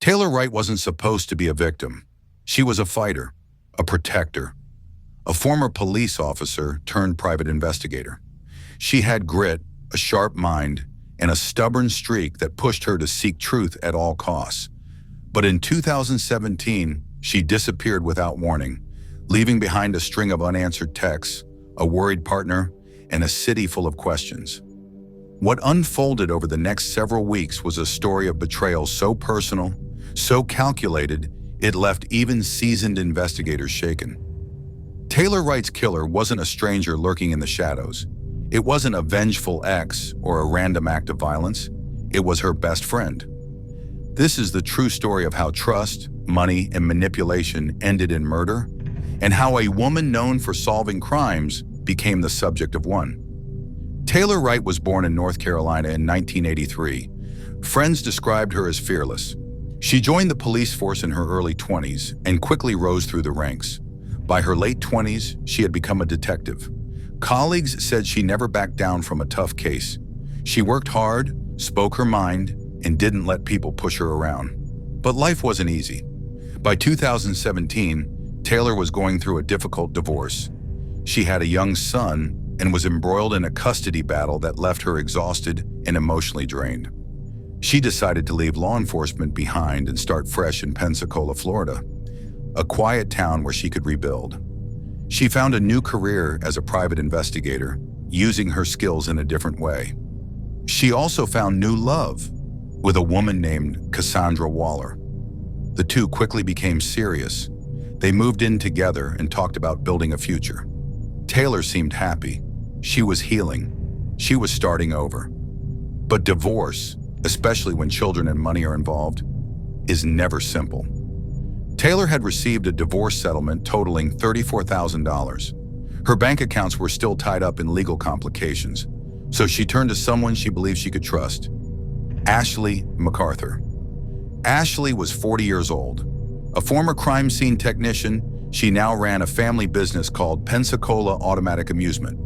Taylor Wright wasn't supposed to be a victim. She was a fighter, a protector, a former police officer turned private investigator. She had grit, a sharp mind, and a stubborn streak that pushed her to seek truth at all costs. But in 2017, she disappeared without warning, leaving behind a string of unanswered texts, a worried partner, and a city full of questions. What unfolded over the next several weeks was a story of betrayal so personal, so calculated, it left even seasoned investigators shaken. Taylor Wright's killer wasn't a stranger lurking in the shadows. It wasn't a vengeful ex or a random act of violence. It was her best friend. This is the true story of how trust, money, and manipulation ended in murder, and how a woman known for solving crimes became the subject of one. Taylor Wright was born in North Carolina in 1983. Friends described her as fearless. She joined the police force in her early 20s and quickly rose through the ranks. By her late 20s, she had become a detective. Colleagues said she never backed down from a tough case. She worked hard, spoke her mind, and didn't let people push her around. But life wasn't easy. By 2017, Taylor was going through a difficult divorce. She had a young son and was embroiled in a custody battle that left her exhausted and emotionally drained. She decided to leave law enforcement behind and start fresh in Pensacola, Florida, a quiet town where she could rebuild. She found a new career as a private investigator, using her skills in a different way. She also found new love with a woman named Cassandra Waller. The two quickly became serious. They moved in together and talked about building a future. Taylor seemed happy. She was healing. She was starting over. But divorce, especially when children and money are involved, is never simple. Taylor had received a divorce settlement totaling $34,000. Her bank accounts were still tied up in legal complications, so she turned to someone she believed she could trust, Ashley McArthur. Ashley was 40 years old. A former crime scene technician, she now ran a family business called Pensacola Automatic Amusement,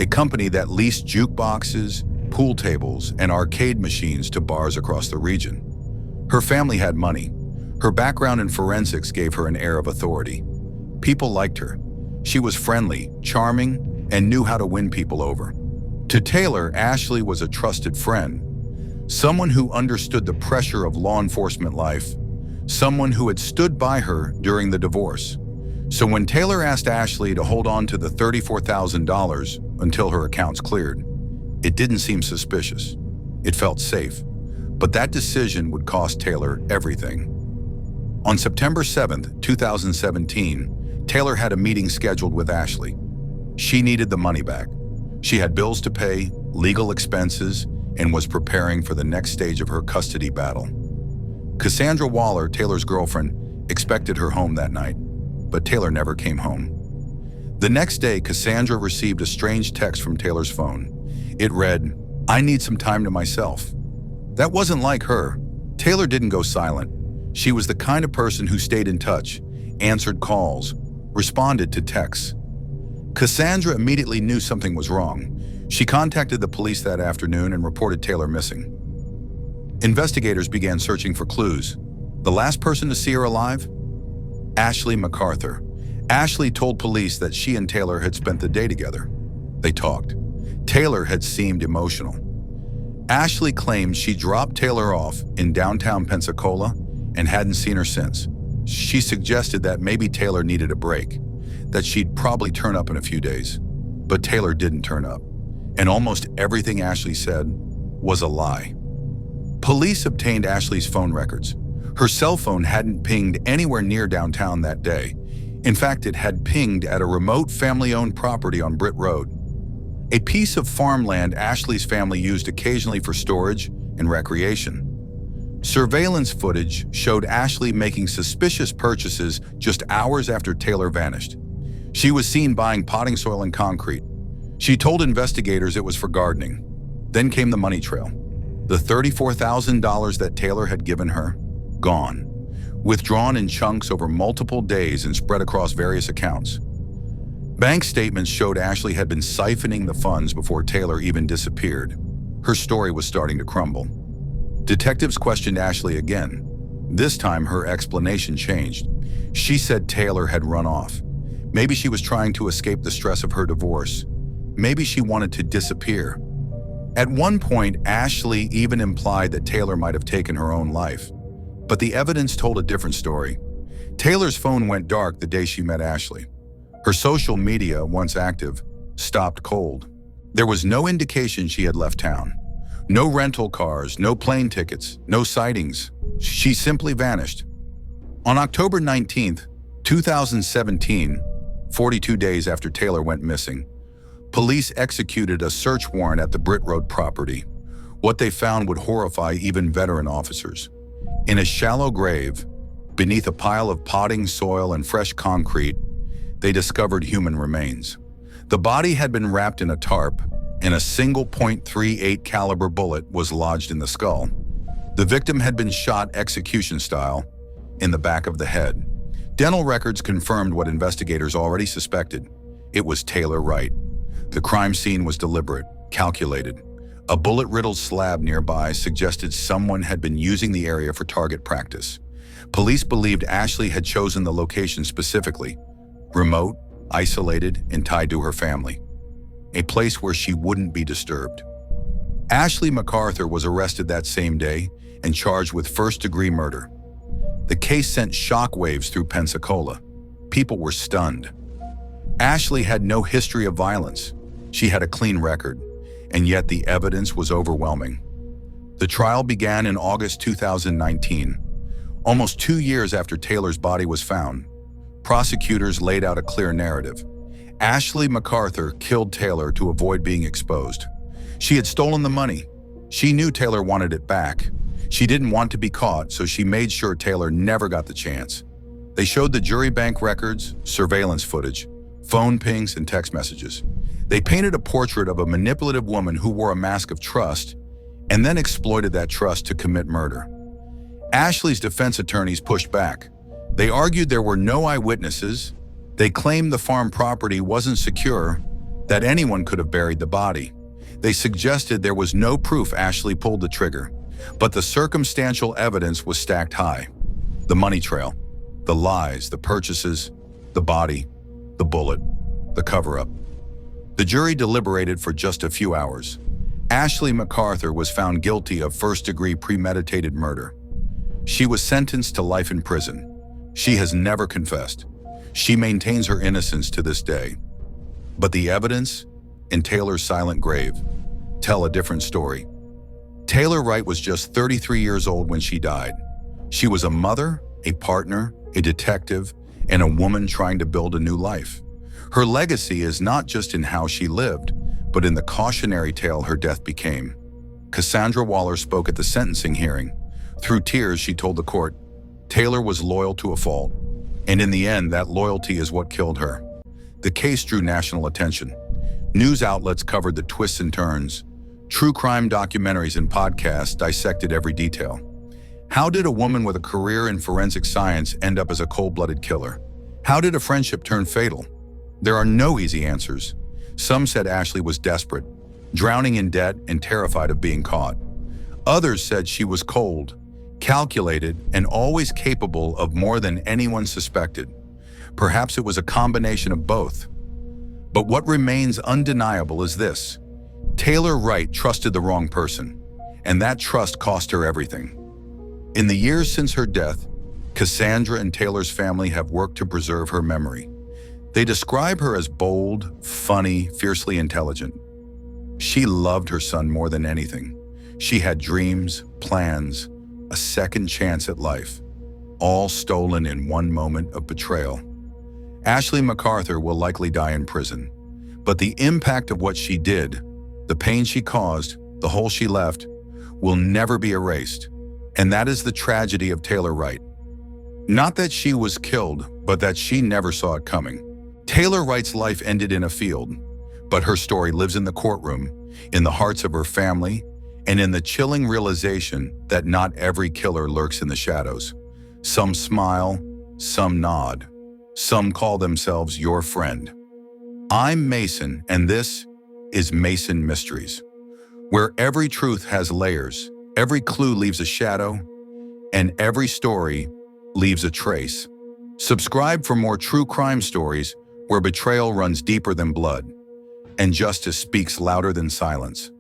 a company that leased jukeboxes, pool tables, and arcade machines to bars across the region. Her family had money. Her background in forensics gave her an air of authority. People liked her. She was friendly, charming, and knew how to win people over. To Taylor, Ashley was a trusted friend, someone who understood the pressure of law enforcement life, someone who had stood by her during the divorce. So when Taylor asked Ashley to hold on to the $34,000 until her accounts cleared, it didn't seem suspicious. It felt safe. But that decision would cost Taylor everything. On September 7th, 2017, Taylor had a meeting scheduled with Ashley. She needed the money back. She had bills to pay, legal expenses, and was preparing for the next stage of her custody battle. Cassandra Waller, Taylor's girlfriend, expected her home that night, but Taylor never came home. The next day, Cassandra received a strange text from Taylor's phone. It read, "I need some time to myself." That wasn't like her. Taylor didn't go silent. She was the kind of person who stayed in touch, answered calls, responded to texts. Cassandra immediately knew something was wrong. She contacted the police that afternoon and reported Taylor missing. Investigators began searching for clues. The last person to see her alive? Ashley McArthur. Ashley told police that she and Taylor had spent the day together. They talked. Taylor had seemed emotional. Ashley claimed she dropped Taylor off in downtown Pensacola and hadn't seen her since. She suggested that maybe Taylor needed a break, that she'd probably turn up in a few days. But Taylor didn't turn up, and almost everything Ashley said was a lie. Police obtained Ashley's phone records. Her cell phone hadn't pinged anywhere near downtown that day. In fact, it had pinged at a remote family-owned property on Britt Road, a piece of farmland Ashley's family used occasionally for storage and recreation. Surveillance footage showed Ashley making suspicious purchases just hours after Taylor vanished. She was seen buying potting soil and concrete. She told investigators it was for gardening. Then came the money trail. The $34,000 that Taylor had given her, gone, withdrawn in chunks over multiple days and spread across various accounts. Bank statements showed Ashley had been siphoning the funds before Taylor even disappeared. Her story was starting to crumble. Detectives questioned Ashley again. This time, her explanation changed. She said Taylor had run off. Maybe she was trying to escape the stress of her divorce. Maybe she wanted to disappear. At one point, Ashley even implied that Taylor might have taken her own life. But the evidence told a different story. Taylor's phone went dark the day she met Ashley. Her social media, once active, stopped cold. There was no indication she had left town. No rental cars, no plane tickets, no sightings. She simply vanished. On October 19th, 2017, 42 days after Taylor went missing, police executed a search warrant at the Britt Road property. What they found would horrify even veteran officers. In a shallow grave, beneath a pile of potting soil and fresh concrete, they discovered human remains. The body had been wrapped in a tarp, and a single .38 caliber bullet was lodged in the skull. The victim had been shot execution style, in the back of the head. Dental records confirmed what investigators already suspected. It was Taylor Wright. The crime scene was deliberate, calculated. A bullet-riddled slab nearby suggested someone had been using the area for target practice. Police believed Ashley had chosen the location specifically, remote, isolated, and tied to her family. A place where she wouldn't be disturbed. Ashley McArthur was arrested that same day and charged with first-degree murder. The case sent shockwaves through Pensacola. People were stunned. Ashley had no history of violence. She had a clean record, and yet the evidence was overwhelming. The trial began in August 2019. Almost 2 years after Taylor's body was found, prosecutors laid out a clear narrative. Ashley McArthur killed Taylor to avoid being exposed. She had stolen the money. She knew Taylor wanted it back. She didn't want to be caught, so she made sure Taylor never got the chance. They showed the jury bank records, surveillance footage, phone pings, and text messages. They painted a portrait of a manipulative woman who wore a mask of trust and then exploited that trust to commit murder. Ashley's defense attorneys pushed back. They argued there were no eyewitnesses. They claimed the farm property wasn't secure, that anyone could have buried the body. They suggested there was no proof Ashley pulled the trigger, but the circumstantial evidence was stacked high. The money trail, the lies, the purchases, the body, the bullet, the cover-up. The jury deliberated for just a few hours. Ashley McArthur was found guilty of first-degree premeditated murder. She was sentenced to life in prison. She has never confessed. She maintains her innocence to this day. But the evidence in Taylor's silent grave tell a different story. Taylor Wright was just 33 years old when she died. She was a mother, a partner, a detective, and a woman trying to build a new life. Her legacy is not just in how she lived, but in the cautionary tale her death became. Cassandra Waller spoke at the sentencing hearing. Through tears, she told the court, Taylor was loyal to a fault, and in the end, that loyalty is what killed her. The case drew national attention. News outlets covered the twists and turns. True crime documentaries and podcasts dissected every detail. How did a woman with a career in forensic science end up as a cold-blooded killer? How did a friendship turn fatal? There are no easy answers. Some said Ashley was desperate, drowning in debt and terrified of being caught. Others said she was cold, calculated, and always capable of more than anyone suspected. Perhaps it was a combination of both. But what remains undeniable is this. Taylor Wright trusted the wrong person, and that trust cost her everything. In the years since her death, Cassandra and Taylor's family have worked to preserve her memory. They describe her as bold, funny, fiercely intelligent. She loved her son more than anything. She had dreams, plans, a second chance at life, all stolen in one moment of betrayal. Ashley McArthur will likely die in prison, but the impact of what she did, the pain she caused, the hole she left, will never be erased. And that is the tragedy of Taylor Wright. Not that she was killed, but that she never saw it coming. Taylor Wright's life ended in a field, but her story lives in the courtroom, in the hearts of her family, and in the chilling realization that not every killer lurks in the shadows. Some smile, some nod, some call themselves your friend. I'm Mason, and this is Mason Mysteries, where every truth has layers, every clue leaves a shadow, and every story leaves a trace. Subscribe for more true crime stories where betrayal runs deeper than blood and justice speaks louder than silence.